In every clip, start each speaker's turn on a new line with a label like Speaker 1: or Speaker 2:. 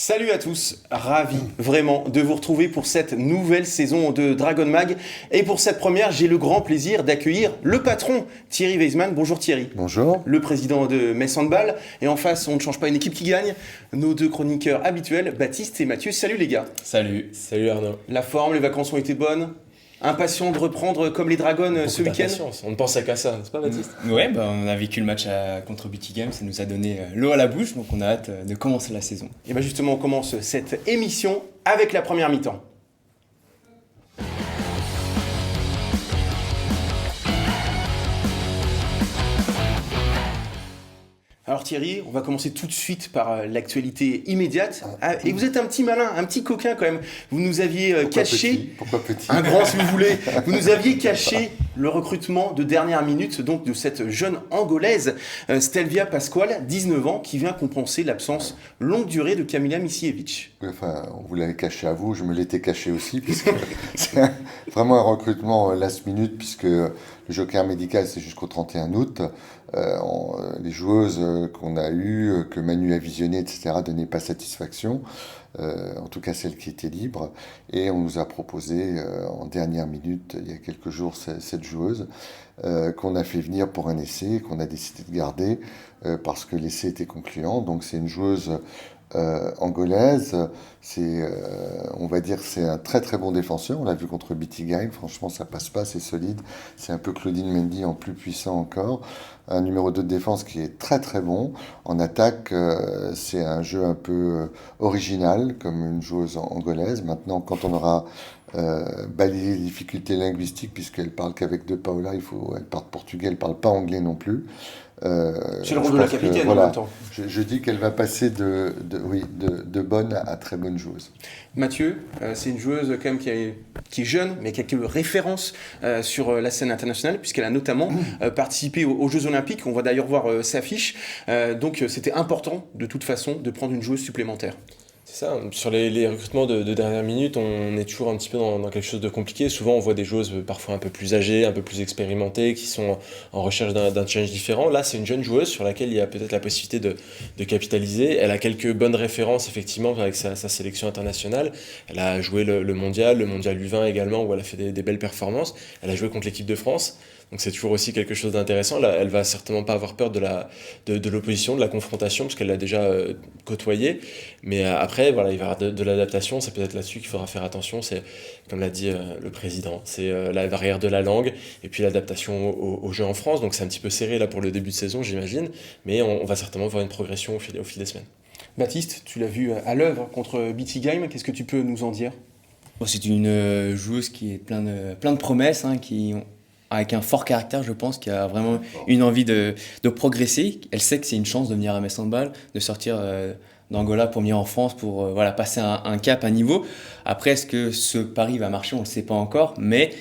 Speaker 1: Salut à tous, ravi vraiment de vous retrouver pour cette nouvelle saison de Dragon Mag. Et pour cette première, j'ai le grand plaisir d'accueillir le patron Thierry Weisman. Bonjour Thierry.
Speaker 2: Bonjour.
Speaker 1: Le président de Metz Handball. Et en face, on ne change pas une équipe qui gagne. Nos deux chroniqueurs habituels, Baptiste et Mathieu. Salut les gars.
Speaker 3: Salut Arnaud.
Speaker 1: La forme, les vacances ont été bonnes. Impatient de reprendre comme les Dragons ce week-end.
Speaker 3: On ne pensait qu'à ça, n'est-ce pas Baptiste?
Speaker 4: Ouais, on a vécu le match contre BT ça nous a donné l'eau à la bouche, donc on a hâte de commencer la saison.
Speaker 1: Et bien justement, on commence cette émission avec la première mi-temps. Alors Thierry, on va commencer tout de suite par l'actualité immédiate. Et vous êtes un petit malin, un petit coquin quand même. Vous nous aviez caché,
Speaker 2: Pourquoi petit
Speaker 1: un grand si vous voulez, vous nous aviez caché le recrutement de dernière minute donc de cette jeune Angolaise, Stelvia Pascual, 19 ans, qui vient compenser l'absence longue durée de Kamila Misiewicz.
Speaker 2: Oui, enfin, on vous l'avait caché à vous, je me l'étais caché aussi, puisque c'est vraiment un recrutement last minute, puisque le joker médical c'est jusqu'au 31 août. Les joueuses qu'on a eues, que Manu a visionnées, etc., donnaient pas satisfaction, en tout cas celles qui étaient libres, et on nous a proposé en dernière minute, il y a quelques jours, cette joueuse qu'on a fait venir pour un essai, qu'on a décidé de garder parce que l'essai était concluant. Donc c'est une joueuse angolaise, on va dire c'est un très très bon défenseur, on l'a vu contre BT Game, franchement ça passe pas, c'est solide, c'est un peu Claudine Mendy en plus puissant encore, un numéro 2 de défense qui est très très bon, en attaque c'est un jeu un peu original comme une joueuse angolaise. Maintenant quand on aura balayé les difficultés linguistiques puisqu'elle parle qu'avec De Paula, elle parle portugais, elle parle pas anglais non plus.
Speaker 1: C'est le rôle de la capitaine
Speaker 2: voilà,
Speaker 1: en même temps.
Speaker 2: Je dis qu'elle va passer de bonne à très bonne joueuse.
Speaker 1: Mathieu, c'est une joueuse quand même qui est jeune, mais qui a quelques références sur la scène internationale, puisqu'elle a notamment participé aux Jeux Olympiques. On va d'ailleurs voir sa fiche. Donc c'était important, de toute façon, de prendre une joueuse supplémentaire.
Speaker 3: C'est ça, sur les recrutements de dernière minute, on est toujours un petit peu dans quelque chose de compliqué. Souvent, on voit des joueuses parfois un peu plus âgées, un peu plus expérimentées, qui sont en recherche d'un challenge différent. Là, c'est une jeune joueuse sur laquelle il y a peut-être la possibilité de capitaliser. Elle a quelques bonnes références, effectivement, avec sa sélection internationale. Elle a joué le mondial U20 également, où elle a fait des belles performances. Elle a joué contre l'équipe de France. Donc c'est toujours aussi quelque chose d'intéressant. Là, elle va certainement pas avoir peur de l'opposition, de la confrontation, parce qu'elle l'a déjà côtoyé. Mais après, voilà, il va y avoir de l'adaptation. C'est peut-être là-dessus qu'il faudra faire attention. C'est, comme l'a dit le président, c'est la barrière de la langue et puis l'adaptation au jeu en France. Donc c'est un petit peu serré là pour le début de saison, j'imagine. Mais on va certainement voir une progression au fil des semaines.
Speaker 1: Baptiste, tu l'as vu à l'œuvre contre BT Game. Qu'est-ce que tu peux nous en dire ?
Speaker 4: C'est une joueuse qui est plein de promesses, avec un fort caractère, je pense, qui a vraiment une envie de progresser. Elle sait que c'est une chance de venir à Metz Handball, de sortir d'Angola pour venir en France, pour passer un cap, un niveau. Après, est-ce que ce pari va marcher? On ne le sait pas encore, mais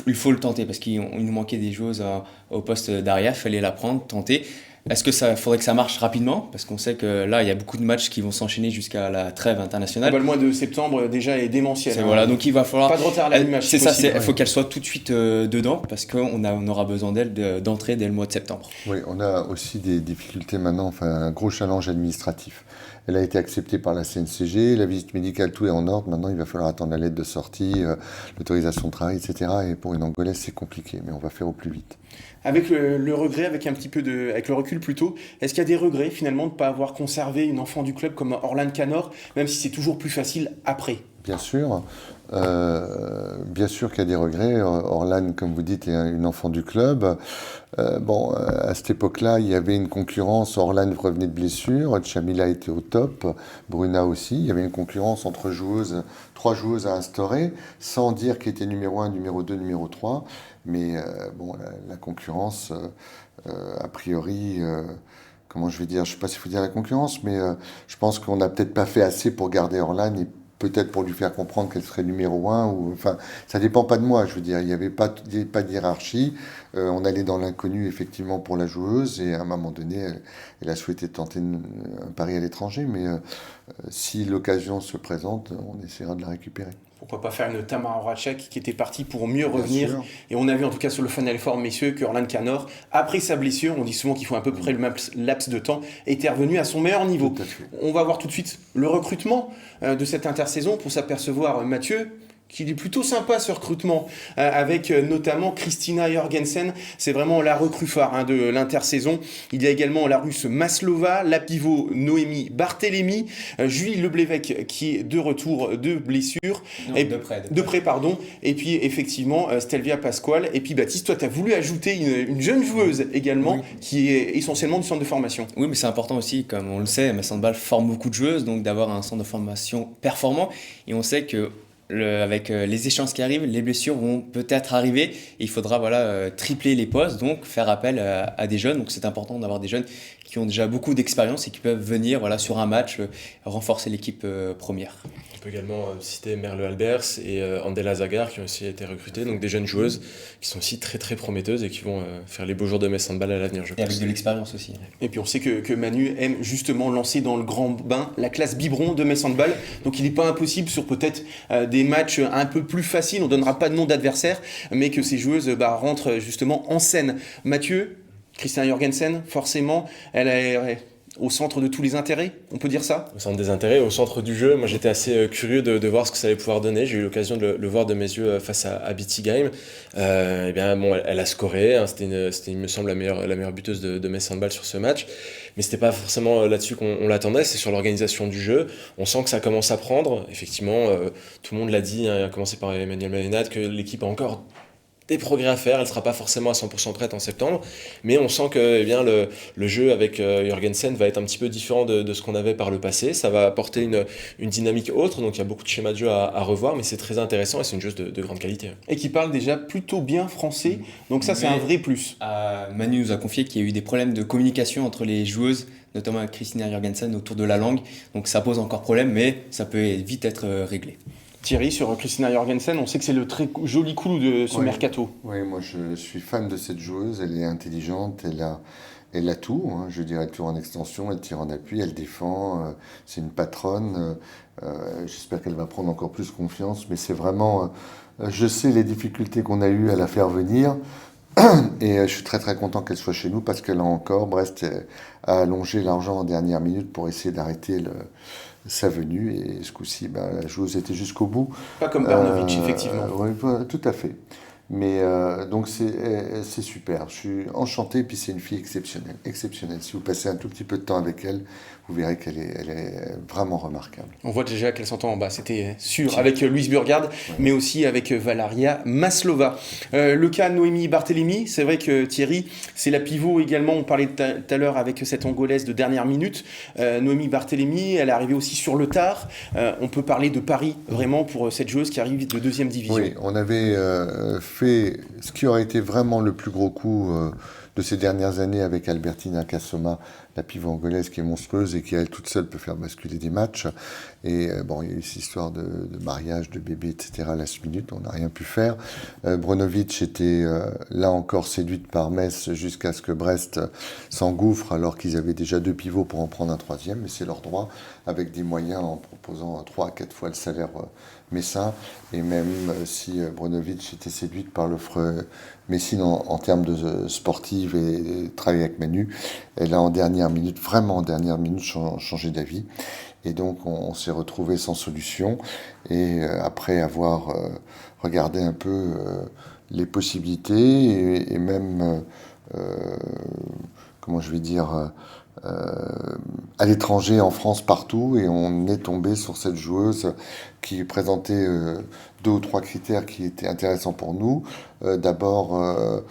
Speaker 4: il faut le tenter, parce qu'il nous manquait des joueuses au poste d'arrière, il fallait la prendre, tenter. Est-ce que faudrait que ça marche rapidement? Parce qu'on sait que là, il y a beaucoup de matchs qui vont s'enchaîner jusqu'à la trêve internationale.
Speaker 1: Le mois de septembre déjà est démentiel.
Speaker 4: Voilà, donc il va falloir...
Speaker 1: Pas de retard à l'animation.
Speaker 4: C'est ça, il faut qu'elle soit tout de suite dedans, parce qu'on aura besoin d'elle d'entrer dès le mois de septembre.
Speaker 2: Oui, on a aussi des difficultés maintenant, enfin un gros challenge administratif. Elle a été acceptée par la CNCG, la visite médicale, tout est en ordre. Maintenant, il va falloir attendre la lettre de sortie, l'autorisation de travail, etc. Et pour une Angolaise, c'est compliqué, mais on va faire au plus vite.
Speaker 1: Avec le regret, avec le recul plutôt, est-ce qu'il y a des regrets finalement de ne pas avoir conservé une enfant du club comme Orlane Canor, même si c'est toujours plus facile après?
Speaker 2: Bien sûr qu'il y a des regrets. Orlane, comme vous dites, est une enfant du club. À cette époque-là, il y avait une concurrence. Orlane revenait de blessure, Chamila était au top, Bruna aussi. Il y avait une concurrence entre trois joueuses à instaurer, sans dire qui était numéro 1, numéro 2, numéro 3. Mais la concurrence, a priori... comment je vais dire, je ne sais pas s'il faut dire la concurrence, mais je pense qu'on n'a peut-être pas fait assez pour garder Orlane et peut-être pour lui faire comprendre qu'elle serait numéro 1. Enfin, ça ne dépend pas de moi, je veux dire. Il n'y avait pas de hiérarchie. On allait dans l'inconnu, effectivement, pour la joueuse. Et à un moment donné, elle a souhaité tenter un pari à l'étranger. Mais si l'occasion se présente, on essaiera de la récupérer.
Speaker 1: Pourquoi pas faire une Tamara Horacek qui était partie pour mieux revenir.
Speaker 2: sûr.
Speaker 1: Et on a vu en tout cas sur le Final Four, messieurs, que Orlan Canor, après sa blessure, on dit souvent qu'il faut à peu près le même laps de temps, était revenu à son meilleur niveau.
Speaker 2: Tout à fait.
Speaker 1: On va voir tout de suite le recrutement de cette intersaison pour s'apercevoir, Mathieu, qu'il est plutôt sympa ce recrutement, avec notamment Kristina Jorgensen. C'est vraiment la recrue phare de l'intersaison. Il y a également la russe Maslova, la pivot Noémie Barthélémy, Julie Leblévec qui est de retour de blessure. De près, pardon. Et puis effectivement Stelvia Pasquale. Et puis Baptiste, toi tu as voulu ajouter une jeune joueuse également, qui est essentiellement du centre de formation.
Speaker 4: Oui, mais c'est important aussi, comme on le sait, Metz Handball forme beaucoup de joueuses, donc d'avoir un centre de formation performant. Et on sait que avec les échéances qui arrivent, les blessures vont peut-être arriver et il faudra tripler les postes, donc faire appel à des jeunes. Donc c'est important d'avoir des jeunes qui ont déjà beaucoup d'expérience et qui peuvent venir sur un match renforcer l'équipe première.
Speaker 3: On peut également citer Merle Albers et Andela Zagar qui ont aussi été recrutées, donc des jeunes joueuses qui sont aussi très très prometteuses et qui vont faire les beaux jours de Metz Handball à l'avenir, je pense.
Speaker 4: Et avec de l'expérience aussi.
Speaker 1: Et puis on sait que Manu aime justement lancer dans le grand bain la classe biberon de Metz Handball, donc il n'est pas impossible sur peut-être des matchs un peu plus faciles, on ne donnera pas de nom d'adversaire, mais que ces joueuses rentrent justement en scène. Mathieu, Kristina Jorgensen, forcément, elle est au centre de tous les intérêts, on peut dire ça ?
Speaker 3: Au centre des intérêts, au centre du jeu. Moi, j'étais assez curieux de voir ce que ça allait pouvoir donner. J'ai eu l'occasion de le voir de mes yeux face à Bietigheim. Elle a scoré. C'était, il me semble, la meilleure buteuse de Metz Handball sur ce match. Mais c'était pas forcément là-dessus qu'on l'attendait. C'est sur l'organisation du jeu. On sent que ça commence à prendre. Effectivement, tout le monde l'a dit, à commencer par Emmanuel Malénat, que l'équipe a encore des progrès à faire, elle ne sera pas forcément à 100% prête en septembre, mais on sent que le jeu avec Jorgensen va être un petit peu différent de ce qu'on avait par le passé, ça va apporter une dynamique autre, donc il y a beaucoup de schémas de jeu à revoir, mais c'est très intéressant et c'est une joueuse de grande qualité.
Speaker 1: Et qui parle déjà plutôt bien français, donc ça c'est un vrai plus.
Speaker 4: Manu nous a confié qu'il y a eu des problèmes de communication entre les joueuses, notamment avec Kristina Jorgensen autour de la langue, donc ça pose encore problème, mais ça peut vite être réglé.
Speaker 1: Thierry, sur Kristina Jorgensen, on sait que c'est le très joli coup de ce mercato.
Speaker 2: Oui, moi je suis fan de cette joueuse, elle est intelligente, elle a tout, je dirais, elle tire en extension, elle tire en appui, elle défend, c'est une patronne, j'espère qu'elle va prendre encore plus confiance, mais c'est vraiment, je sais les difficultés qu'on a eues à la faire venir, et je suis très très content qu'elle soit chez nous parce qu'elle a encore, Brest a allongé l'argent en dernière minute pour essayer d'arrêter sa venue, et ce coup-ci, la joueuse était jusqu'au bout.
Speaker 1: Pas comme Bernovic, effectivement.
Speaker 2: Oui, tout à fait. Mais donc c'est super, je suis enchanté, puis c'est une fille exceptionnelle. Si vous passez un tout petit peu de temps avec elle, vous verrez qu'elle est vraiment remarquable.
Speaker 1: On voit déjà qu'elle s'entend en bas, c'était sûr, avec Louise Burgard, mais aussi avec Valaria Maslova. Le cas de Noémie Barthélémy, c'est vrai que Thierry, c'est la pivot également, on parlait tout à l'heure avec cette Angolaise de dernière minute. Noémie Barthélémy, elle est arrivée aussi sur le tard. On peut parler de Paris, vraiment, pour cette joueuse qui arrive de deuxième division.
Speaker 2: Oui, on avait fait ce qui aurait été vraiment le plus gros coup de ces dernières années avec Albertina Kassoma, la pivot angolaise qui est monstrueuse et qui, elle toute seule, peut faire basculer des matchs. Et il y a eu cette histoire de mariage, de bébé, etc. à la minute, on n'a rien pu faire. Brnovic était là encore séduite par Metz jusqu'à ce que Brest s'engouffre, alors qu'ils avaient déjà 2 pivots pour en prendre un 3e, mais c'est leur droit, avec des moyens en proposant 3 à 4 fois le salaire messin. Et même si Brnovic était séduite par l'offre Messine en termes de sportive et travail avec Manu, elle a vraiment en dernière minute changé d'avis. Et donc on s'est retrouvé sans solution. Et après avoir regardé un peu les possibilités et même, à l'étranger, en France, partout, et on est tombé sur cette joueuse qui présentait 2 ou 3 critères qui étaient intéressants pour nous. D'abord,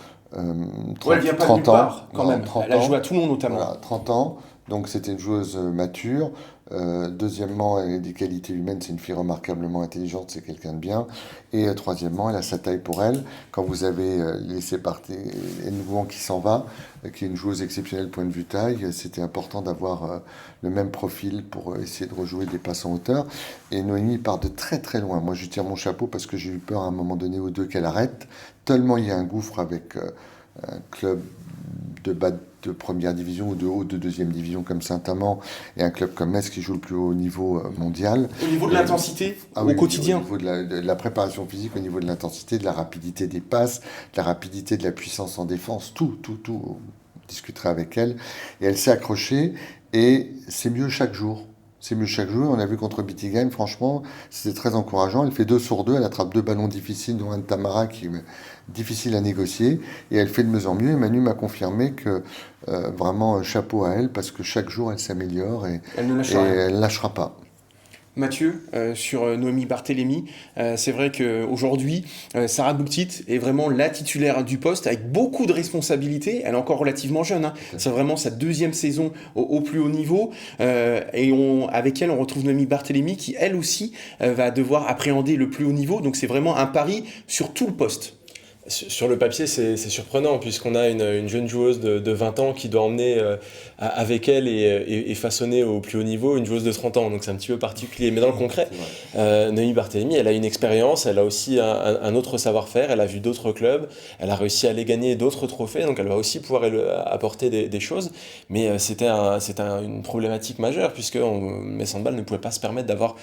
Speaker 1: 30 ans, quand même.
Speaker 2: 30
Speaker 1: elle a
Speaker 2: ans,
Speaker 1: joué à Toulon notamment.
Speaker 2: Voilà, 30 ans, donc c'était une joueuse mature. Deuxièmement, elle a des qualités humaines, c'est une fille remarquablement intelligente, c'est quelqu'un de bien. Et troisièmement, elle a sa taille pour elle. Quand vous avez laissé partir Nguyen qui s'en va, qui est une joueuse exceptionnelle point de vue taille, c'était important d'avoir le même profil pour essayer de rejouer des passes en hauteur. Et Noémie part de très très loin. Moi, je lui tire mon chapeau parce que j'ai eu peur à un moment donné ou deux qu'elle arrête, tellement il y a un gouffre avec un club de bas de première division ou de haut de deuxième division comme Saint-Amand et un club comme Metz qui joue le plus haut niveau mondial.
Speaker 1: Au niveau de l'intensité, au quotidien.
Speaker 2: Au niveau de la préparation physique, au niveau de l'intensité, de la rapidité des passes, de la rapidité de la puissance en défense, tout. On discuterait avec elle. Et elle s'est accrochée et c'est mieux chaque jour. On a vu contre Bietigheim, franchement, c'était très encourageant. Elle fait 2 sur 2, elle attrape 2 ballons difficiles, dont un de Tamara qui est difficile à négocier. Et elle fait de mieux en mieux. Et Manu m'a confirmé que vraiment chapeau à elle, parce que chaque jour, elle s'améliore et elle ne lâchera pas.
Speaker 1: Mathieu, sur Noémie Barthélémy, c'est vrai qu'aujourd'hui, Sarah Bouktit est vraiment la titulaire du poste avec beaucoup de responsabilités. Elle est encore relativement jeune, hein. C'est vraiment sa 2e saison au plus haut niveau. Avec elle, on retrouve Noémie Barthélémy qui, elle aussi, va devoir appréhender le plus haut niveau. Donc c'est vraiment un pari sur tout le poste.
Speaker 3: Sur le papier, c'est surprenant puisqu'on a une jeune joueuse de 20 ans qui doit emmener avec elle et façonner au plus haut niveau une joueuse de 30 ans. Donc c'est un petit peu particulier. Mais dans le concret, Noémie Barthélémy, elle a une expérience, elle a aussi un autre savoir-faire, elle a vu d'autres clubs, elle a réussi à aller gagner d'autres trophées, donc elle va aussi pouvoir apporter des choses. Mais c'était une problématique majeure puisque Metz Handball ne pouvait pas se permettre d'avoir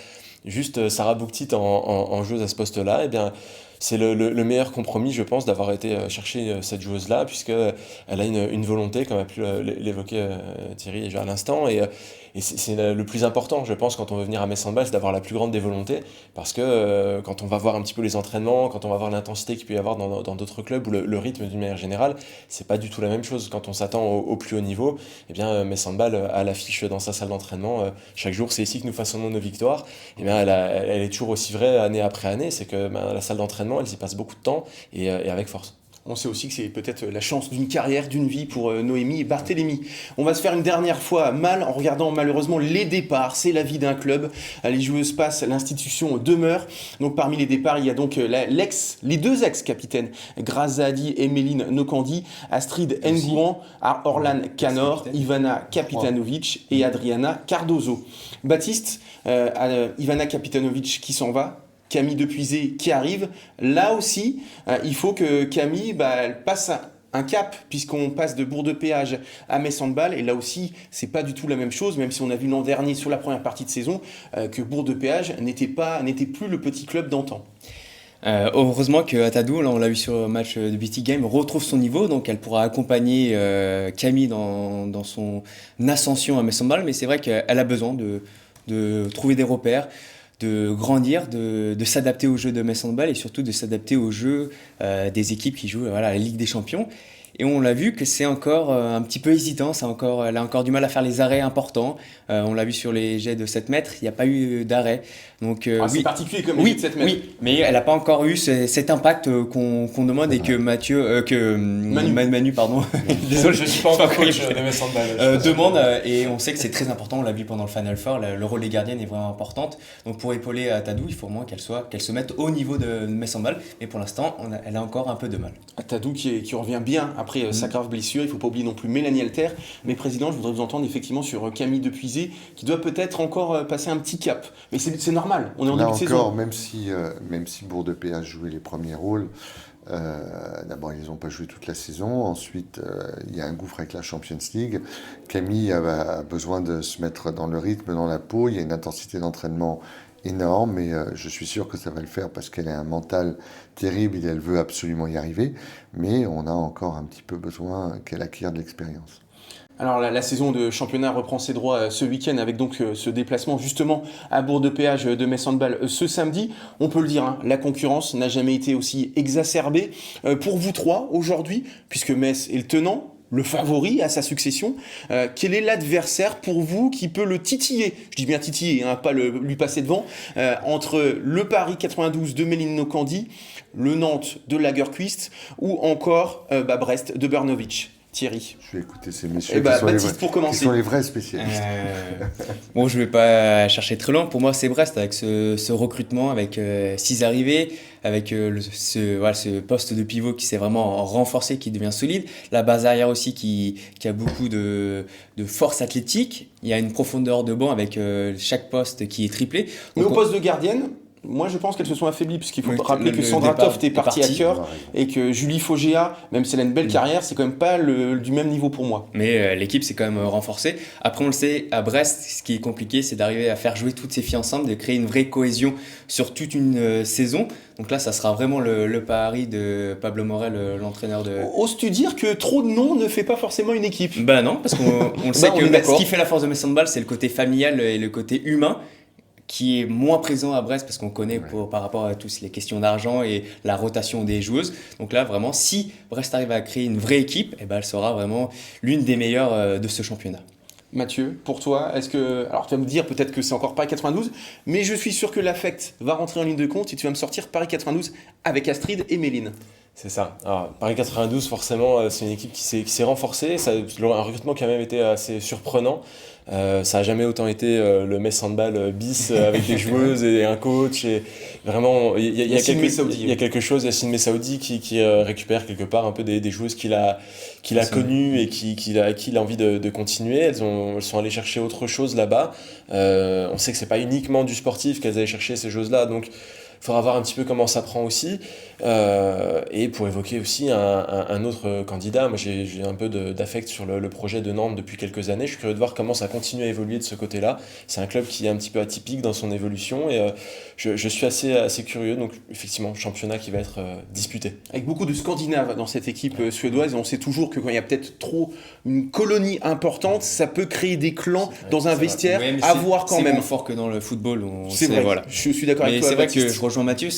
Speaker 3: juste Sarah Bouktit en joueuse à ce poste-là. Eh bien, c'est le meilleur compromis, je pense, d'avoir été chercher cette joueuse-là, puisqu'elle a une volonté, comme a pu l'évoquer Thierry déjà à l'instant, et c'est le plus important, je pense, quand on veut venir à Metz Handball, c'est d'avoir la plus grande des volontés, parce que quand on va voir un petit peu les entraînements, quand on va voir l'intensité qu'il peut y avoir dans d'autres clubs, ou le rythme d'une manière générale, c'est pas du tout la même chose. Quand on s'attend au plus haut niveau, eh bien, Metz Handball a l'affiche dans sa salle d'entraînement, chaque jour, c'est ici que nous façonnons nos victoires. Eh bien, elle est toujours aussi vraie année après année, c'est que la salle d'entraînement, elle s'y passe beaucoup de temps et avec force.
Speaker 1: On sait aussi que c'est peut-être la chance d'une carrière, d'une vie pour Noémie et Barthélémy. On va se faire une dernière fois mal en regardant malheureusement les départs. C'est la vie d'un club. Les joueuses passent, l'institution demeure. Donc parmi les départs, il y a donc les 2 ex-capitaines, Grazadi et Méline Nokandi, Astrid Ngouan, Orlan Canor, Ivana Kapitanovic et Adriana Cardozo. Baptiste, Ivana Kapitanovic qui s'en va, Camille Depuisé qui arrive. Là aussi, il faut que Camille elle passe un cap, puisqu'on passe de Bourg-de-Péage à Metz Handball. Et là aussi, c'est pas du tout la même chose, même si on a vu l'an dernier, sur la première partie de saison, que Bourg-de-Péage n'était plus le petit club d'antan.
Speaker 4: Heureusement que Atadou, là on l'a vu sur le match de Bietigheim, retrouve son niveau, donc elle pourra accompagner Camille dans son ascension à Metz Handball. Mais c'est vrai qu'elle a besoin de trouver des repères, de grandir, de s'adapter au jeu de Metz Handball et surtout de s'adapter au jeu des équipes qui jouent la Ligue des Champions. Et on l'a vu que c'est encore un petit peu hésitant, elle a encore du mal à faire les arrêts importants. On l'a vu sur les jets de 7 mètres, il n'y a pas eu d'arrêt. Donc,
Speaker 1: oui, c'est particulier comme les jets de 7 mètres.
Speaker 4: Oui, mais elle n'a pas encore eu cet impact qu'on demande et que Manu, pardon.
Speaker 3: Désolé, je ne suis pas encore coach de Metz Handball.
Speaker 4: Demande, et on sait que c'est très important, on l'a vu pendant le Final Four, le rôle des gardiennes est vraiment important. Donc pour épauler Atadou, il faut au moins qu'elle se mette au niveau de Metz Handball, mais pour l'instant, elle a encore un peu de mal.
Speaker 1: Atadou qui revient bien après sa grave blessure. Il ne faut pas oublier non plus Mélanie Alter. Mais président, je voudrais vous entendre effectivement sur Camille Depuisé, qui doit peut-être encore passer un petit cap. Mais c'est normal, on est en début de saison.
Speaker 2: Même si Bourg-de-Péage jouait les premiers rôles, d'abord ils n'ont pas joué toute la saison, ensuite il y a un gouffre avec la Champions League. Camille a besoin de se mettre dans le rythme, dans la peau, il y a une intensité d'entraînement énorme, mais je suis sûr que ça va le faire parce qu'elle a un mental terrible et elle veut absolument y arriver, mais on a encore un petit peu besoin qu'elle acquiert de l'expérience.
Speaker 1: Alors la saison de championnat reprend ses droits ce week-end avec donc ce déplacement justement à Bourg-de-Péage de Metz Handball ce samedi. On peut le dire, hein, la concurrence n'a jamais été aussi exacerbée pour vous trois aujourd'hui, puisque Metz est le tenant, le favori à sa succession. Quel est l'adversaire pour vous qui peut le titiller? Je dis bien titiller, hein, pas lui passer devant. Entre le Paris 92 de Méline Nokandi, le Nantes de Lagerquist ou encore Brest de Bernovic. Thierry.
Speaker 2: Je vais écouter ces messieurs qui sont les vrais spécialistes.
Speaker 4: Bon, je ne vais pas chercher très loin. Pour moi, c'est Brest avec ce recrutement, avec 6 arrivées, avec ce poste de pivot qui s'est vraiment renforcé, qui devient solide. La base arrière aussi qui a beaucoup de force athlétique. Il y a une profondeur de banc avec chaque poste qui est triplé.
Speaker 1: Mais au poste de gardienne, Moi, je pense qu'elles se sont affaiblies, puisqu'il faut
Speaker 4: Oui,
Speaker 1: rappeler que
Speaker 4: le
Speaker 1: Sandra
Speaker 4: départ
Speaker 1: Toft est
Speaker 4: est
Speaker 1: partie à
Speaker 4: parti.
Speaker 1: cœur et que Julie Fogéa, même si elle a une belle carrière, c'est quand même pas du même niveau pour moi.
Speaker 4: Mais l'équipe s'est quand même renforcée. Après, on le sait, à Brest, ce qui est compliqué, c'est d'arriver à faire jouer toutes ces filles ensemble, de créer une vraie cohésion sur toute une saison. Donc là, ça sera vraiment le pari de Pablo Morel, l'entraîneur de...
Speaker 1: Oses-tu dire que trop de noms ne fait pas forcément une équipe?
Speaker 4: Bah non, parce qu'on le sait
Speaker 1: on
Speaker 4: que
Speaker 1: est
Speaker 4: ce
Speaker 1: d'accord.
Speaker 4: qui fait la force de Metz Handball, c'est le côté familial et le côté humain, qui est moins présent à Brest parce qu'on connaît par rapport à tous les questions d'argent et la rotation des joueuses. Donc là, vraiment, si Brest arrive à créer une vraie équipe, eh ben, elle sera vraiment l'une des meilleures de ce championnat.
Speaker 1: Mathieu, pour toi, est-ce que... Alors tu vas me dire peut-être que c'est encore Paris 92, mais je suis sûr que l'affect va rentrer en ligne de compte et tu vas me sortir Paris 92 avec Astrid et Méline.
Speaker 3: C'est ça. Alors, Paris 92, forcément, c'est une équipe qui s'est renforcée. Un recrutement qui a même été assez surprenant. Ça n'a jamais autant été le Metz Handball bis avec des joueuses et un coach. Et vraiment, il y a quelque chose, Yacine Messaoudi qui récupère quelque part un peu des joueuses qu'il a connues et qu'il a envie de continuer. Elles sont allées chercher autre chose là-bas. On sait que c'est pas uniquement du sportif qu'elles allaient chercher ces choses-là. Donc, il faudra voir un petit peu comment ça prend aussi. Et pour évoquer aussi un autre candidat, moi j'ai un peu d'affect sur le projet de Nantes depuis quelques années. Je suis curieux de voir comment ça continue à évoluer de ce côté-là. C'est un club qui est un petit peu atypique dans son évolution et je suis assez curieux. Donc effectivement, championnat qui va être disputé.
Speaker 1: Avec beaucoup de Scandinaves dans cette équipe suédoise, et on sait toujours que quand il y a peut-être trop une colonie importante, ça peut créer des clans dans un vestiaire, à voir quand même.
Speaker 4: C'est moins fort que dans le football.
Speaker 1: C'est vrai,
Speaker 4: voilà.
Speaker 1: Je suis d'accord avec toi.
Speaker 4: C'est vrai
Speaker 1: Baptiste.
Speaker 4: que je rejoins Mathieu,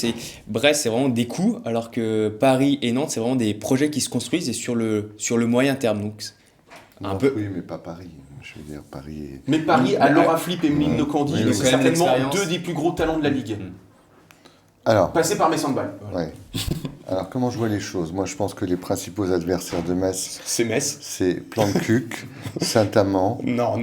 Speaker 4: Brest, c'est vraiment des coups, alors que Paris et Nantes, c'est vraiment des projets qui se construisent et sur le moyen terme. Donc,
Speaker 2: Oui, mais pas Paris. Je veux dire, Paris.
Speaker 1: Mais Paris, à Laura Flip et Méline Nocandi,
Speaker 2: oui,
Speaker 1: c'est certainement deux des plus gros talents de la Ligue.
Speaker 2: Alors,
Speaker 1: Passé par Metz Handball.
Speaker 2: ouais. Alors, comment je vois les choses? Moi, je pense que les principaux adversaires de Metz,
Speaker 1: C'est Metz.
Speaker 2: c'est Plancuc, Saint-Amand,
Speaker 1: Non,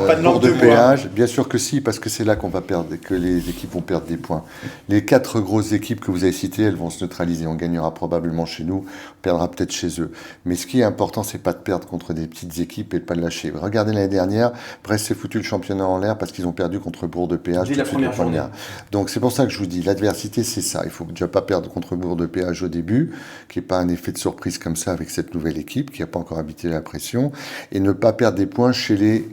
Speaker 1: pas de langue
Speaker 2: de
Speaker 1: de bois.
Speaker 2: péage. Bien sûr que si, parce que c'est là qu'on va perdre, que les équipes vont perdre des points. Les 4 grosses équipes que vous avez citées, elles vont se neutraliser. On gagnera probablement chez nous, on perdra peut-être chez eux. Mais ce qui est important, c'est pas de perdre contre des petites équipes et de pas de lâcher. Regardez l'année dernière, Brest s'est foutu le championnat en l'air parce qu'ils ont perdu contre Bourg de Péage.
Speaker 1: Dès la première journée.
Speaker 2: Donc c'est pour ça que je vous dis, l'adversité, c'est ça. Il faut déjà pas perdre contre Bourg de Péage au début, qu'il n'y ait pas un effet de surprise comme ça avec cette nouvelle équipe qui n'a pas encore habitué la pression, et ne pas perdre des points chez les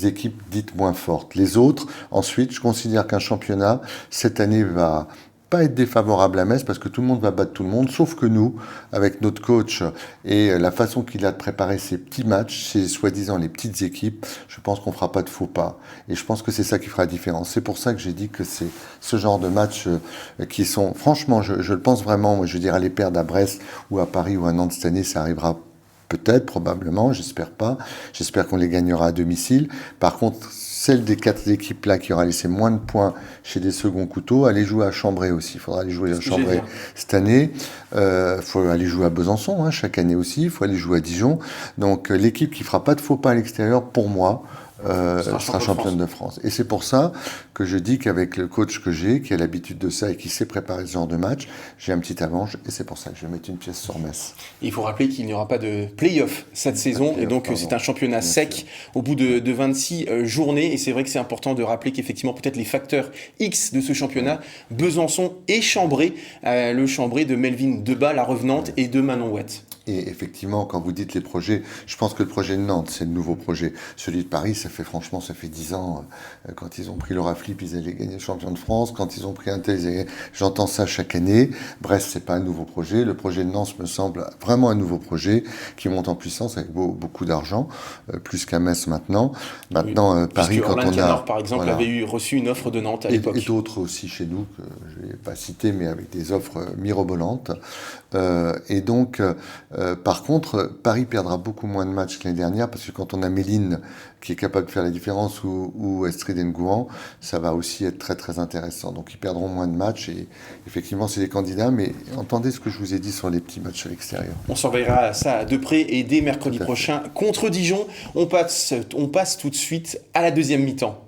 Speaker 2: équipes dites moins fortes. Les autres, ensuite, je considère qu'un championnat, cette année, va pas être défavorable à Metz parce que tout le monde va battre tout le monde, sauf que nous, avec notre coach et la façon qu'il a de préparer ces petits matchs, ces soi-disant les petites équipes, je pense qu'on fera pas de faux pas. Et je pense que c'est ça qui fera la différence. C'est pour ça que j'ai dit que c'est ce genre de matchs qui sont, franchement, je le pense vraiment, moi je veux dire, aller perdre à Brest ou à Paris ou à Nantes cette année, ça arrivera peut-être, probablement, j'espère pas. J'espère qu'on les gagnera à domicile. Par contre, celle des 4 équipes-là qui aura laissé moins de points chez des seconds couteaux, aller jouer à Chambray aussi. Il faudra aller jouer à Chambray cette année. Il faut aller jouer à Besançon, chaque année aussi. Il faut aller jouer à Dijon. Donc, l'équipe qui fera pas de faux pas à l'extérieur, pour moi, sera championne de France. Et c'est pour ça que je dis qu'avec le coach que j'ai, qui a l'habitude de ça et qui sait préparer ce genre de match, j'ai un petit avantage et c'est pour ça que je vais mettre une pièce sur Metz.
Speaker 1: Il faut rappeler qu'il n'y aura pas de play-off cette saison et donc c'est un championnat sec au bout de 26 journées et c'est vrai que c'est important de rappeler qu'effectivement peut-être les facteurs X de ce championnat, Besançon et Chambray, le Chambray de Melvin Debat, la revenante, et de Manon Ouette.
Speaker 2: Et effectivement, quand vous dites les projets, je pense que le projet de Nantes, c'est le nouveau projet. Celui de Paris, ça fait 10 ans. Quand ils ont pris Laura Flip, ils allaient gagner le champion de France. Quand ils ont pris un thé, j'entends ça chaque année. Bref, c'est pas un nouveau projet. Le projet de Nantes me semble vraiment un nouveau projet qui monte en puissance avec beaucoup d'argent, plus qu'à Metz maintenant. Maintenant, oui, Paris, quand on a...
Speaker 1: par exemple, avait reçu une offre de Nantes à l'époque.
Speaker 2: Et d'autres aussi chez nous, que je vais pas citer, mais avec des offres mirobolantes. Et donc... par contre, Paris perdra beaucoup moins de matchs que l'année dernière parce que quand on a Méline qui est capable de faire la différence ou Estrid Ngouan, ça va aussi être très très intéressant. Donc ils perdront moins de matchs et effectivement c'est des candidats, mais entendez ce que je vous ai dit sur les petits matchs à l'extérieur.
Speaker 1: On surveillera ça de près et dès mercredi prochain contre Dijon, on passe tout de suite à la deuxième mi-temps.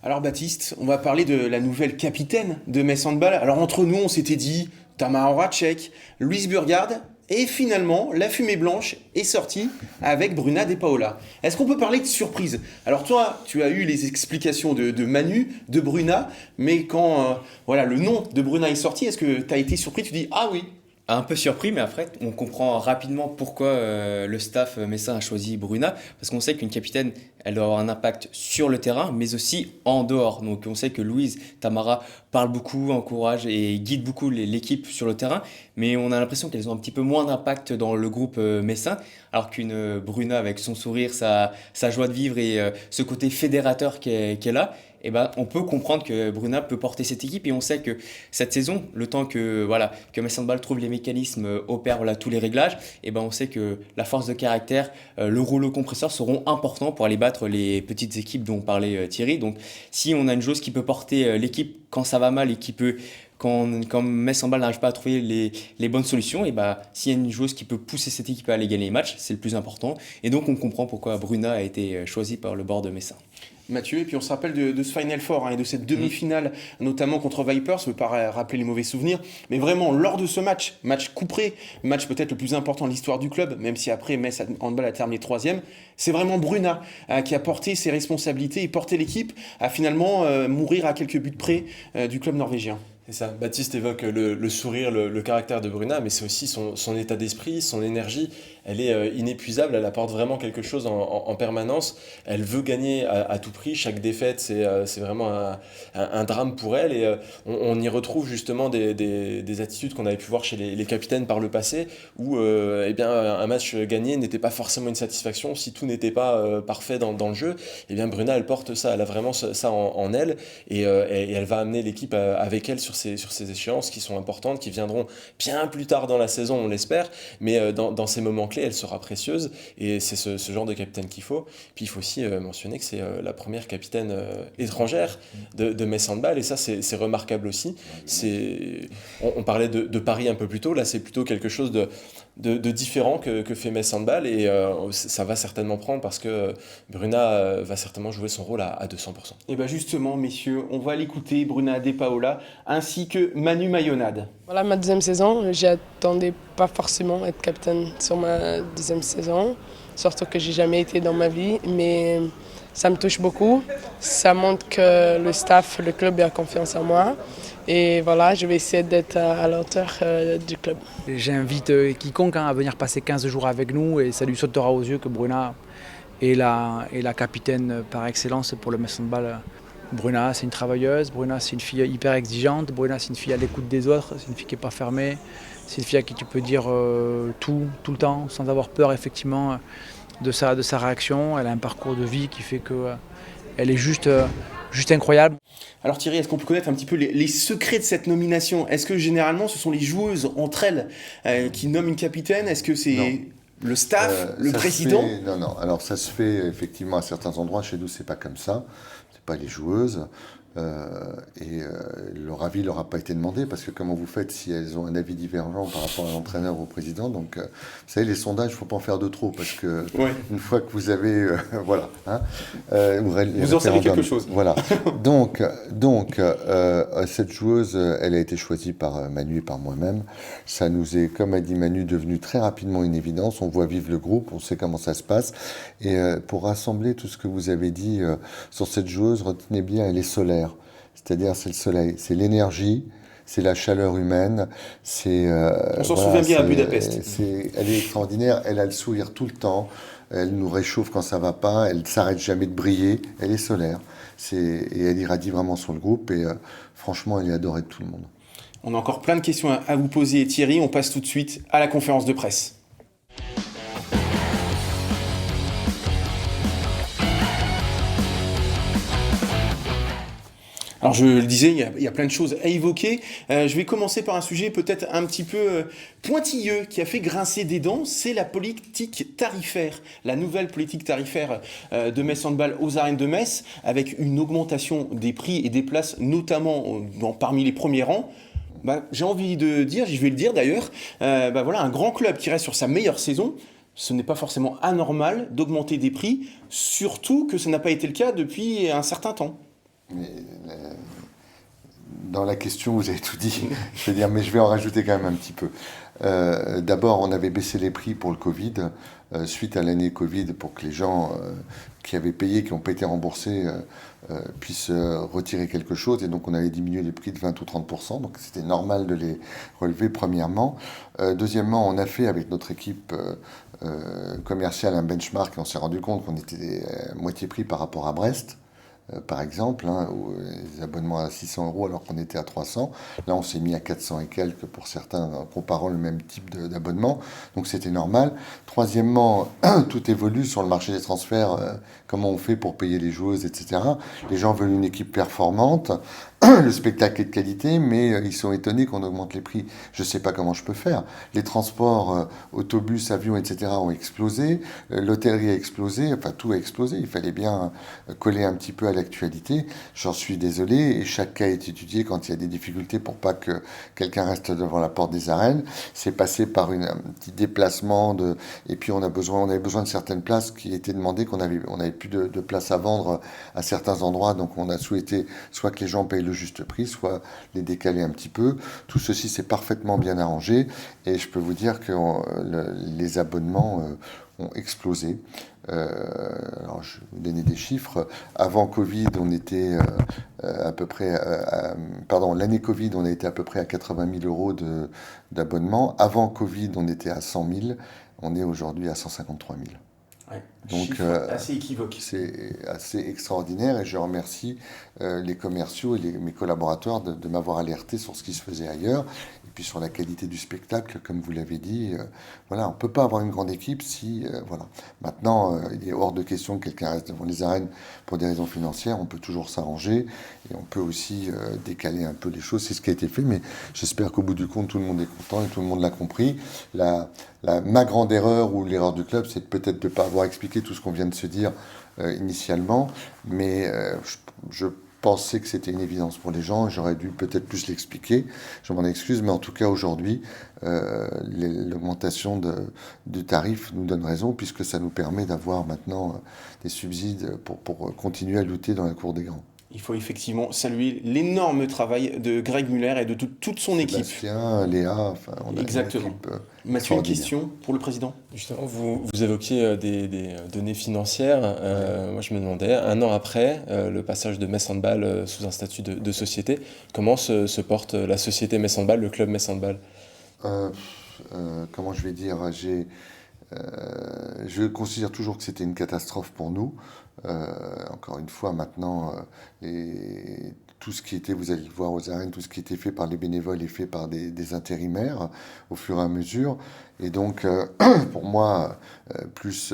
Speaker 1: Alors Baptiste, on va parler de la nouvelle capitaine de Metz Handball. Alors entre nous, on s'était dit Tamara Horacek, Louise Burgard Et finalement, la fumée blanche est sortie avec Bruna De Paola. Est-ce qu'on peut parler de surprise? Alors toi, tu as eu les explications de Manu, de Bruna, mais quand voilà, le nom de Bruna est sorti, est-ce que tu as été surpris? Tu dis ah oui.
Speaker 4: Un peu surpris, mais après, on comprend rapidement pourquoi le staff messin a choisi Bruna, parce qu'on sait qu'une capitaine, elle doit avoir un impact sur le terrain, mais aussi en dehors. Donc on sait que Louise Tamara parle beaucoup, encourage et guide beaucoup l'équipe sur le terrain, mais on a l'impression qu'elles ont un petit peu moins d'impact dans le groupe messin, alors qu'une Bruna avec son sourire, sa joie de vivre et ce côté fédérateur qu'elle a, eh ben, on peut comprendre que Bruna peut porter cette équipe, et on sait que cette saison, le temps que Metz Handball trouve les mécanismes, opère tous les réglages, eh ben, on sait que la force de caractère, le rouleau compresseur seront importants pour aller battre les petites équipes dont parlait Thierry. Donc si on a une joueuse qui peut porter l'équipe quand ça va mal et qui peut, quand Metz Handball n'arrive pas à trouver les bonnes solutions, et bah, s'il y a une joueuse qui peut pousser cette équipe à aller gagner les matchs, c'est le plus important. Et donc on comprend pourquoi Bruna a été choisie par le board de Messin.
Speaker 1: Mathieu, et puis on se rappelle de ce Final Four et de cette demi-finale, notamment contre Vipers, je ne veux pas rappeler les mauvais souvenirs, mais vraiment lors de ce match couperé, match peut-être le plus important de l'histoire du club, même si après Metz Handball a terminé 3e, c'est vraiment Bruna qui a porté ses responsabilités et porté l'équipe à finalement mourir à quelques buts près du club norvégien.
Speaker 3: C'est ça. Baptiste évoque le sourire, le caractère de Bruna, mais c'est aussi son état d'esprit, son énergie. Elle est inépuisable, elle apporte vraiment quelque chose en permanence. Elle veut gagner à tout prix. Chaque défaite, c'est vraiment un drame pour elle. Et on y retrouve justement des attitudes qu'on avait pu voir chez les capitaines par le passé, où eh bien, un match gagné n'était pas forcément une satisfaction. Si tout n'était pas parfait dans le jeu, eh bien, Bruna, elle porte ça. Elle a vraiment ça en elle. Et elle va amener l'équipe avec elle sur ces échéances qui sont importantes, qui viendront bien plus tard dans la saison, on l'espère, mais dans ces moments clés, elle sera précieuse, et c'est ce genre de capitaine qu'il faut. Puis il faut aussi mentionner que c'est la première capitaine étrangère de Metz Handball, et ça c'est remarquable aussi. On parlait de Paris un peu plus tôt, là c'est plutôt quelque chose de différent que fait Metz Handball, et ça va certainement prendre, parce que Bruna va certainement jouer son rôle à 200%.
Speaker 1: Et bien justement, messieurs, on va l'écouter, Bruna De Paola, ainsi que Manu Mayonade.
Speaker 5: Voilà ma deuxième saison, j'attendais pas forcément être capitaine sur ma deuxième saison, surtout que j'ai jamais été dans ma vie, mais ça me touche beaucoup. Ça montre que le staff, le club a confiance en moi. Et voilà, je vais essayer d'être à la hauteur du club.
Speaker 6: J'invite quiconque à venir passer 15 jours avec nous, et ça lui sautera aux yeux que Bruna est la capitaine par excellence pour le Metz Handball. Bruna, c'est une travailleuse, Bruna, c'est une fille hyper exigeante, Bruna, c'est une fille à l'écoute des autres, c'est une fille qui n'est pas fermée, c'est une fille à qui tu peux dire tout le temps, sans avoir peur effectivement de sa réaction. Elle a un parcours de vie qui fait qu'elle est juste incroyable.
Speaker 1: Alors Thierry, est-ce qu'on peut connaître un petit peu les secrets de cette nomination? Est-ce que généralement ce sont les joueuses entre elles qui nomment une capitaine? Est-ce que c'est le staff, le président?
Speaker 2: Non. Alors ça se fait effectivement à certains endroits. Chez nous, c'est pas comme ça. C'est pas les joueuses. Leur avis leur a pas été demandé, parce que comment vous faites si elles ont un avis divergent par rapport à l'entraîneur ou au président? Donc vous savez, les sondages, il faut pas en faire de trop, parce que une fois que vous avez voilà, hein,
Speaker 1: vous en savez quelque chose.
Speaker 2: Voilà. donc cette joueuse, elle a été choisie par Manu et par moi-même. Ça nous est, comme a dit Manu, devenu très rapidement une évidence. On voit vivre le groupe, on sait comment ça se passe, et pour rassembler tout ce que vous avez dit sur cette joueuse, retenez bien, elle est solaire. C'est-à-dire, c'est le soleil, c'est l'énergie, c'est la chaleur humaine,
Speaker 1: on s'en souvient bien à Budapest.
Speaker 2: Elle est extraordinaire, elle a le sourire tout le temps, elle nous réchauffe quand ça va pas, elle ne s'arrête jamais de briller, elle est solaire, et elle irradie vraiment sur le groupe, et franchement, elle est adorée de tout le monde.
Speaker 1: On a encore plein de questions à vous poser, Thierry. On passe tout de suite à la conférence de presse. Alors je le disais, il y a plein de choses à évoquer. Je vais commencer par un sujet peut-être un petit peu pointilleux qui a fait grincer des dents, c'est la politique tarifaire. La nouvelle politique tarifaire de Metz Handball aux arènes de Metz, avec une augmentation des prix et des places, notamment parmi les premiers rangs. J'ai envie de dire, je vais le dire d'ailleurs, voilà, un grand club qui reste sur sa meilleure saison, ce n'est pas forcément anormal d'augmenter des prix, surtout que ça n'a pas été le cas depuis un certain temps.
Speaker 2: Mais dans la question, vous avez tout dit. Je veux dire, mais je vais en rajouter quand même un petit peu. D'abord, on avait baissé les prix pour le Covid, suite à l'année Covid, pour que les gens qui avaient payé, qui n'ont pas été remboursés, puissent retirer quelque chose. Et donc, on avait diminué les prix de 20 ou 30%. Donc, c'était normal de les relever, premièrement. Deuxièmement, on a fait avec notre équipe commerciale un benchmark et on s'est rendu compte qu'on était moitié prix par rapport à Brest. Par exemple, où les abonnements à 600 € alors qu'on était à 300. Là, on s'est mis à 400 et quelques pour certains, comparant le même type d'abonnement. Donc, c'était normal. Troisièmement, tout évolue sur le marché des transferts. Comment on fait pour payer les joueuses, etc. Les gens veulent une équipe performante. Le spectacle est de qualité, mais ils sont étonnés qu'on augmente les prix. Je ne sais pas comment je peux faire. Les transports, autobus, avions, etc. ont explosé. L'hôtellerie a explosé. Enfin, tout a explosé. Il fallait bien coller un petit peu à l'actualité. J'en suis désolé. Et chaque cas est étudié quand il y a des difficultés pour pas que quelqu'un reste devant la porte des arènes. C'est passé par un petit déplacement et puis on avait besoin de certaines places qui étaient demandées, on avait plus de places à vendre à certains endroits. Donc on a souhaité soit que les gens payent le juste prix, soit les décaler un petit peu. Tout ceci s'est parfaitement bien arrangé et je peux vous dire que les abonnements ont explosé. Alors je vais vous donner des chiffres. Avant Covid, on était à peu près... l'année Covid, on a été à peu près à 80 000 € d'abonnement. Avant Covid, on était à 100 000. On est aujourd'hui à 153 000.
Speaker 1: Ouais,
Speaker 2: Donc,
Speaker 1: assez équivoque.
Speaker 2: C'est assez extraordinaire et je remercie les commerciaux et mes collaborateurs de m'avoir alerté sur ce qui se faisait ailleurs et puis sur la qualité du spectacle, comme vous l'avez dit. Voilà, on ne peut pas avoir une grande équipe si... voilà. Maintenant, il est hors de question que quelqu'un reste devant les arènes pour des raisons financières. On peut toujours s'arranger et on peut aussi décaler un peu les choses. C'est ce qui a été fait, mais j'espère qu'au bout du compte, tout le monde est content et tout le monde l'a compris. Ma grande erreur ou l'erreur du club, c'est peut-être de ne pas avoir expliqué tout ce qu'on vient de se dire initialement, mais je pensais que c'était une évidence pour les gens, j'aurais dû peut-être plus l'expliquer, je m'en excuse, mais en tout cas aujourd'hui, l'augmentation du tarif nous donne raison, puisque ça nous permet d'avoir maintenant des subsides pour continuer à lutter dans la cour des grands.
Speaker 1: Il faut effectivement saluer l'énorme travail de Greg Muller et de toute son équipe.
Speaker 2: Sébastien, Léa, enfin, on a
Speaker 1: Exactement.
Speaker 2: une équipe
Speaker 1: Mathieu, une
Speaker 2: extraordinaire.
Speaker 1: question pour le président?
Speaker 3: Justement, vous évoquiez des données financières. Moi, je me demandais, un an après le passage de Metz Handball sous un statut de société, comment se porte la société Metz Handball, le club Metz Handball?
Speaker 2: Comment je vais dire, je considère toujours que c'était une catastrophe pour nous. Encore une fois, maintenant, tout ce qui était, vous allez le voir aux arènes, tout ce qui était fait par les bénévoles est fait par des intérimaires au fur et à mesure. Et donc, pour moi, plus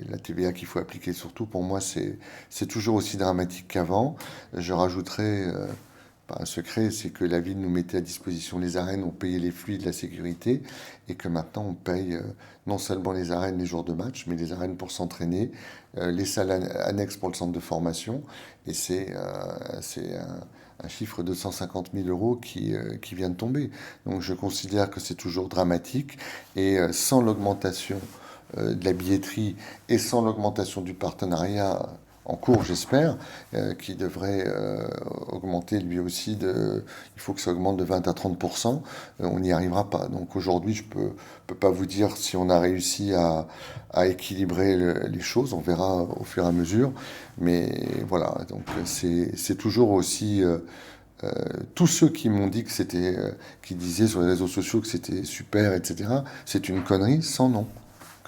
Speaker 2: la TVA qu'il faut appliquer surtout, pour moi, c'est toujours aussi dramatique qu'avant. Je rajouterais... un secret, c'est que la ville nous mettait à disposition les arènes, on payait les fluides, la sécurité, et que maintenant on paye non seulement les arènes les jours de match, mais les arènes pour s'entraîner, les salles annexes pour le centre de formation, et c'est un chiffre de 150 000 € qui vient de tomber. Donc je considère que c'est toujours dramatique, et sans l'augmentation de la billetterie et sans l'augmentation du partenariat en cours, j'espère, qui devrait augmenter lui aussi. Il faut que ça augmente de 20 à 30%. On n'y arrivera pas. Donc aujourd'hui, je peux pas vous dire si on a réussi à équilibrer les choses. On verra au fur et à mesure. Mais voilà, donc c'est toujours aussi... tous ceux qui m'ont dit que c'était... qui disaient sur les réseaux sociaux que c'était super, etc., c'est une connerie sans nom.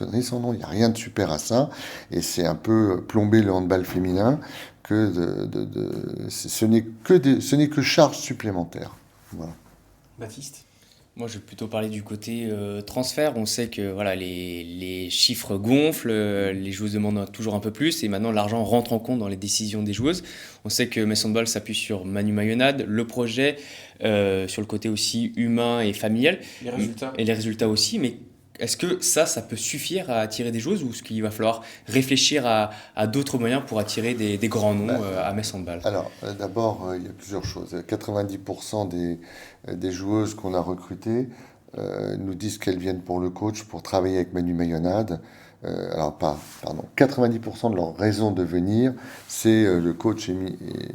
Speaker 2: Il n'y a rien de super à ça, et c'est un peu plomber le handball féminin que ce n'est que charge supplémentaire. Voilà.
Speaker 1: Baptiste?
Speaker 4: Moi, je vais plutôt parler du côté transfert. On sait que voilà, les chiffres gonflent, les joueuses demandent toujours un peu plus, et maintenant l'argent rentre en compte dans les décisions des joueuses. On sait que Metz Handball s'appuie sur Manu Mayonade, le projet, sur le côté aussi humain et familial.
Speaker 1: Les résultats?
Speaker 4: Et les résultats aussi, mais est-ce que ça peut suffire à attirer des joueuses, ou est-ce qu'il va falloir réfléchir à d'autres moyens pour attirer des grands noms à Metz Handball?
Speaker 2: Alors, d'abord, il y a plusieurs choses. 90% des joueuses qu'on a recrutées nous disent qu'elles viennent pour le coach, pour travailler avec Manu Mayonade. 90% de leur raison de venir, c'est le coach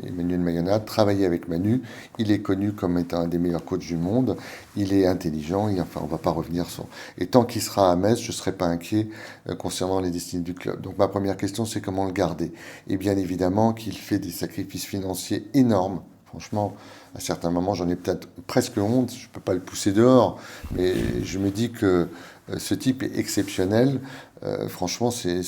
Speaker 2: Emmanuel Mayonnatte, travailler avec Manu. Il est connu comme étant un des meilleurs coachs du monde. Il est intelligent. Enfin, on ne va pas revenir sur. Et tant qu'il sera à Metz, je ne serai pas inquiet concernant les destinées du club. Donc ma première question, c'est comment le garder. Et bien évidemment qu'il fait des sacrifices financiers énormes. Franchement, à certains moments, j'en ai peut-être presque honte. Je ne peux pas le pousser dehors. Mais je me dis que ce type est exceptionnel. Franchement, c'est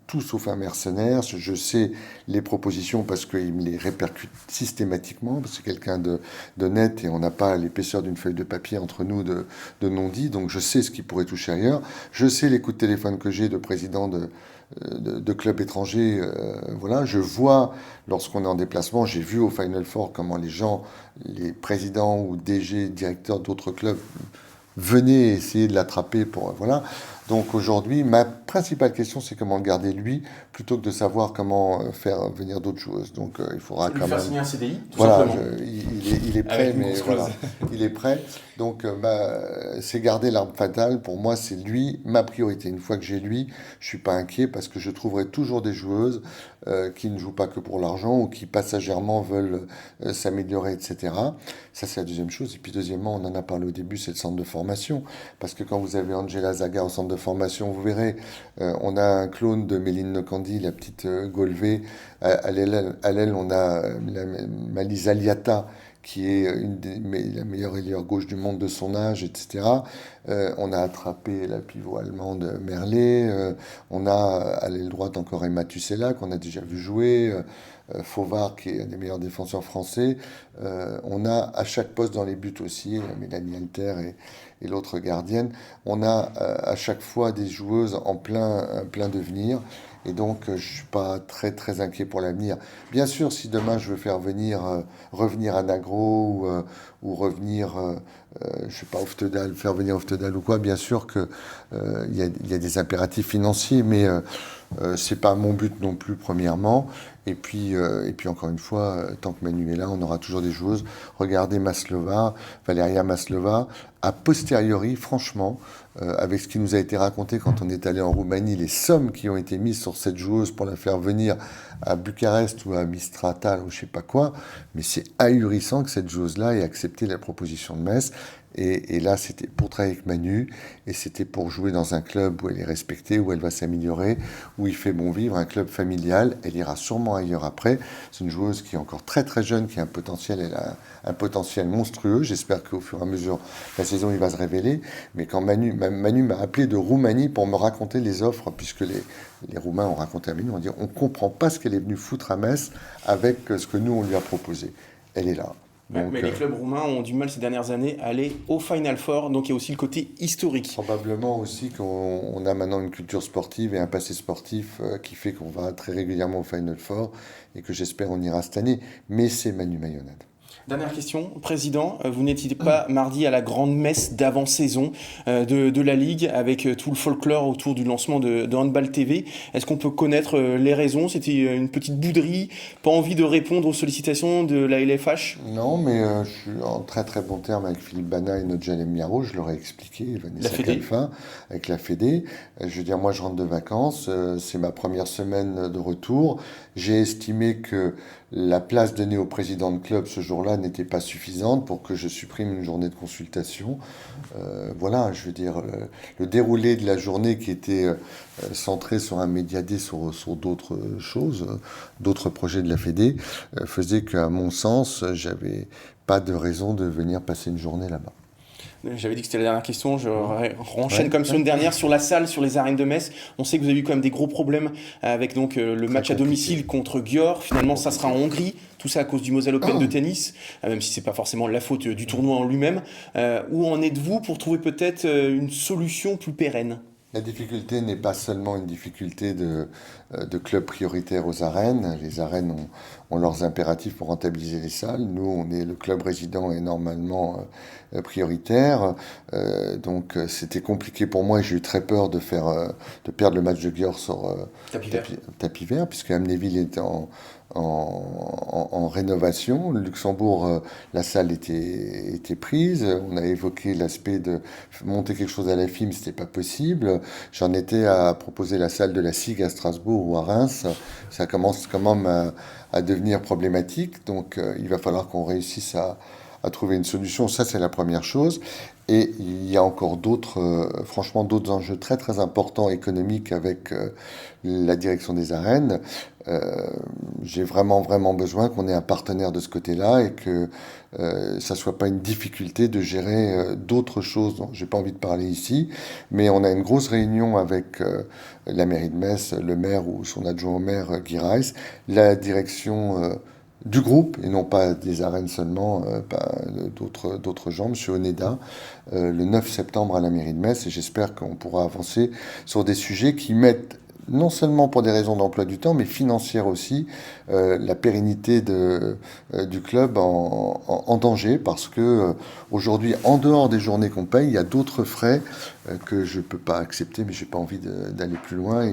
Speaker 2: tout sauf un mercenaire. Je sais les propositions parce qu'il me les répercute systématiquement. Parce que c'est quelqu'un de net et on n'a pas l'épaisseur d'une feuille de papier entre nous de non-dit. Donc je sais ce qu'il pourrait toucher ailleurs. Je sais les coups de téléphone que j'ai de présidents de clubs étrangers. Voilà, je vois lorsqu'on est en déplacement, j'ai vu au Final Four comment les présidents ou DG, directeurs d'autres clubs venaient essayer de l'attraper pour voilà. Donc aujourd'hui, ma principale question, c'est comment le garder lui, plutôt que de savoir comment faire venir d'autres joueuses. Donc il faudra quand même.
Speaker 1: Faire signer un CDI, tout
Speaker 2: voilà,
Speaker 1: simplement.
Speaker 2: Il est prêt, mais voilà, il est prêt. Donc c'est garder l'arme fatale. Pour moi, c'est lui ma priorité. Une fois que j'ai lui, je suis pas inquiet parce que je trouverai toujours des joueuses qui ne jouent pas que pour l'argent ou qui passagèrement veulent s'améliorer, etc. Ça, c'est la deuxième chose. Et puis deuxièmement, on en a parlé au début, c'est le centre de formation. Parce que quand vous avez Angela Zaga au centre de formation, vous verrez, on a un clone de Méline Nokandi, la petite Golvé. À l'aile, on a Malisa Liata, qui est la meilleure ailière gauche du monde de son âge, etc. On a attrapé la pivot allemande Merlet. On a à l'aile droite encore Emma Tussela, qu'on a déjà vu jouer. Fauvard, qui est un des meilleurs défenseurs français. On a à chaque poste dans les buts aussi, Mélanie Alter et l'autre gardienne. On a à chaque fois des joueuses en plein devenir. Et donc, je ne suis pas très, très inquiet pour l'avenir. Bien sûr, si demain, je veux faire revenir Anagro ou revenir, je sais pas, faire venir Oftedal ou quoi, bien sûr qu'il y a des impératifs financiers, mais ce n'est pas mon but non plus, premièrement. Et puis encore une fois, tant que Manu est là, on aura toujours des joueuses. Regardez Valeria Maslova, a posteriori, franchement, avec ce qui nous a été raconté quand on est allé en Roumanie, les sommes qui ont été mises sur cette joueuse pour la faire venir à Bucarest ou à Mistratal ou je sais pas quoi, mais c'est ahurissant que cette joueuse-là ait accepté la proposition de Metz. Et là, c'était pour travailler avec Manu, et c'était pour jouer dans un club où elle est respectée, où elle va s'améliorer, où il fait bon vivre, un club familial. Elle ira sûrement ailleurs après. C'est une joueuse qui est encore très très jeune, qui a un potentiel, elle a un potentiel monstrueux. J'espère qu'au fur et à mesure de la saison, il va se révéler. Mais quand Manu m'a appelé de Roumanie pour me raconter les offres, puisque les Roumains ont raconté à Manu, on dit on comprend pas ce qu'elle est venue foutre à Metz avec ce que nous on lui a proposé. Elle est là.
Speaker 1: Donc, mais les clubs roumains ont du mal ces dernières années à aller au Final Four, donc il y a aussi le côté historique.
Speaker 2: Probablement aussi qu'on a maintenant une culture sportive et un passé sportif qui fait qu'on va très régulièrement au Final Four et que j'espère on ira cette année. Mais c'est Manu Mayonnatte.
Speaker 1: Dernière question, Président, vous n'étiez pas mardi à la grande messe d'avant-saison de la Ligue avec tout le folklore autour du lancement de Handball TV. Est-ce qu'on peut connaître les raisons? C'était une petite bouderie, pas envie de répondre aux sollicitations de la LFH?
Speaker 2: Non, mais je suis en très très bon terme avec Philippe Bana et notre Jalem Miaro, je leur ai expliqué, Vanessa Kalfa, avec la Fédé. Je veux dire, moi je rentre de vacances, c'est ma première semaine de retour. J'ai estimé que la place donnée au président de club ce jour-là n'était pas suffisante pour que je supprime une journée de consultation. Voilà, je veux dire, le déroulé de la journée qui était centré sur un médiadé sur d'autres choses, d'autres projets de la Fédé, faisait qu'à mon sens, j'avais pas de raison de venir passer une journée là-bas.
Speaker 1: J'avais dit que c'était la dernière question, je renchaîne comme sur une dernière sur la salle, sur les arènes de Metz. On sait que vous avez eu quand même des gros problèmes avec donc, le match à domicile contre Győr. Finalement, ça sera en Hongrie. Tout ça à cause du Moselle Open de tennis, même si c'est pas forcément la faute du tournoi en lui-même. Où en êtes-vous pour trouver peut-être une solution plus pérenne ?
Speaker 2: La difficulté n'est pas seulement une difficulté de clubs prioritaires aux arènes. Les arènes ont leurs impératifs pour rentabiliser les salles. Nous, on est le club résident et normalement prioritaire. Donc, c'était compliqué pour moi et j'ai eu très peur de perdre le match de Győr sur tapis vert, puisque Amnéville est en en rénovation. Le Luxembourg, la salle était prise. On a évoqué l'aspect de monter quelque chose à la FIM, c'était pas possible. J'en étais à proposer la salle de la SIG à Strasbourg ou à Reims. Ça commence quand même à devenir problématique. Donc il va falloir qu'on réussisse à trouver une solution. Ça, c'est la première chose. Et il y a encore franchement, d'autres enjeux très, très importants économiques avec la direction des arènes. J'ai vraiment, vraiment besoin qu'on ait un partenaire de ce côté-là et que ça soit pas une difficulté de gérer d'autres choses dont j'ai pas envie de parler ici. Mais on a une grosse réunion avec la mairie de Metz, le maire ou son adjoint au maire, Guy Reiss, la direction du groupe, et non pas des arènes seulement, d'autres gens, M. Oneda, le 9 septembre à la mairie de Metz, et j'espère qu'on pourra avancer sur des sujets qui mettent, non seulement pour des raisons d'emploi du temps, mais financières aussi, la pérennité du club en danger, parce que aujourd'hui, en dehors des journées qu'on paye, il y a d'autres frais que je ne peux pas accepter, mais je n'ai pas envie d'aller plus loin,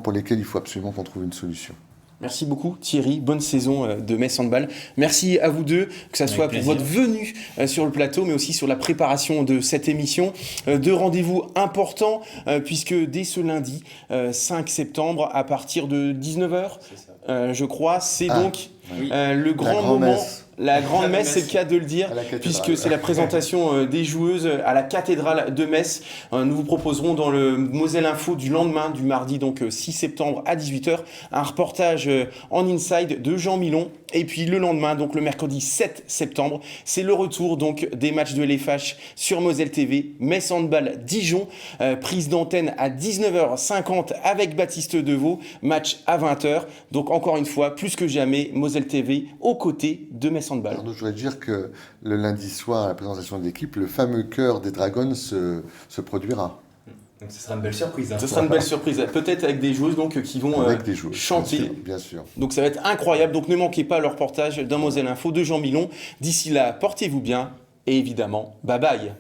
Speaker 2: pour lesquels il faut absolument qu'on trouve une solution.
Speaker 1: Merci beaucoup Thierry, bonne saison de Metz Handball. Merci à vous deux, que ça soit pour votre venue sur le plateau, mais aussi sur la préparation de cette émission. Deux rendez-vous importants, puisque dès ce lundi 5 septembre, à partir de 19h, je crois, c'est donc le grand moment. La grande messe, c'est le cas de le dire, puisque c'est la présentation des joueuses à la cathédrale de Metz. Nous vous proposerons dans le Moselle Info du lendemain, du mardi donc 6 septembre à 18h, un reportage en inside de Jean Milon. Et puis le lendemain, donc le mercredi 7 septembre, c'est le retour donc des matchs de l'EFH sur Moselle TV, Metz Handball Dijon, prise d'antenne à 19h50 avec Baptiste Deveau, match à 20h. Donc encore une fois, plus que jamais, Moselle TV aux côtés de Metz Handball.
Speaker 2: Alors, je voudrais dire que le lundi soir, à la présentation de l'équipe, le fameux chœur des Dragons se produira.
Speaker 4: Donc ce sera une belle surprise.
Speaker 1: Ce sera une belle surprise, peut-être avec des joueuses donc, qui vont chanter.
Speaker 2: Bien sûr.
Speaker 1: Donc ça va être incroyable. Donc ne manquez pas le reportage d'un Moselle Info de Jean Milon. D'ici là, portez-vous bien et évidemment, bye bye.